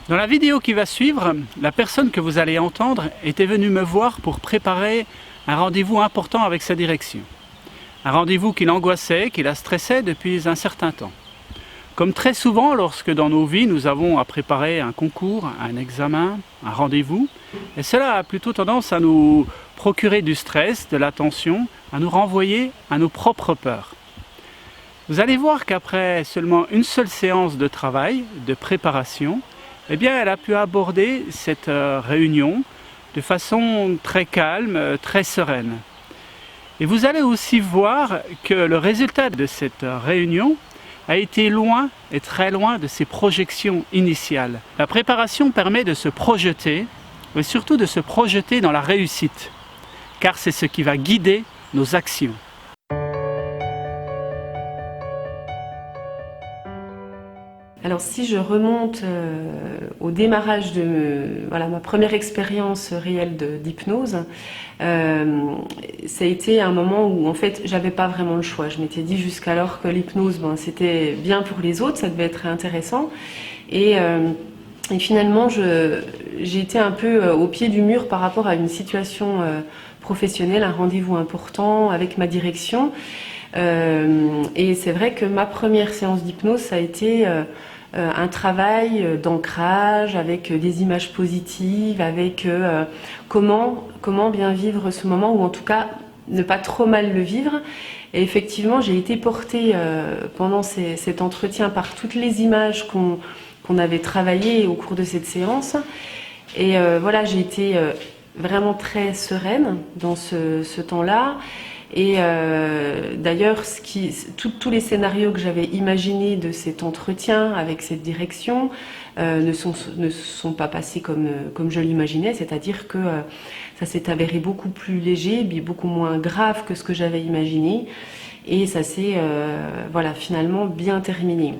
Dans la vidéo qui va suivre, la personne que vous allez entendre était venue me voir pour préparer un rendez-vous important avec sa direction. Un rendez-vous qui l'angoissait, qui la stressait depuis un certain temps. Comme très souvent lorsque dans nos vies nous avons à préparer un concours, un examen, un rendez-vous, et cela a plutôt tendance à nous procurer du stress, de la tension, à nous renvoyer à nos propres peurs. Vous allez voir qu'après seulement une seule séance de travail, de préparation, eh bien, elle a pu aborder cette réunion de façon très calme, très sereine. Et vous allez aussi voir que le résultat de cette réunion a été loin et très loin de ses projections initiales. La préparation permet de se projeter, mais surtout de se projeter dans la réussite, car c'est ce qui va guider nos actions. Alors si je remonte au démarrage de ma première expérience réelle d'hypnose, ça a été un moment où en fait j'avais pas vraiment le choix. Je m'étais dit jusqu'alors que l'hypnose c'était bien pour les autres, ça devait être intéressant. Et finalement j'ai été un peu au pied du mur par rapport à une situation professionnelle, un rendez-vous important avec ma direction. Et c'est vrai que ma première séance d'hypnose, ça a été un travail d'ancrage avec des images positives, avec comment bien vivre ce moment, ou en tout cas ne pas trop mal le vivre. Et effectivement, j'ai été portée pendant cet entretien par toutes les images qu'on avait travaillées au cours de cette séance. Et voilà, j'ai été vraiment très sereine dans ce temps-là. Et d'ailleurs, tous les scénarios que j'avais imaginés de cet entretien avec cette direction ne sont pas passés comme je l'imaginais, c'est-à-dire que ça s'est avéré beaucoup plus léger, beaucoup moins grave que ce que j'avais imaginé, et ça s'est finalement bien terminé.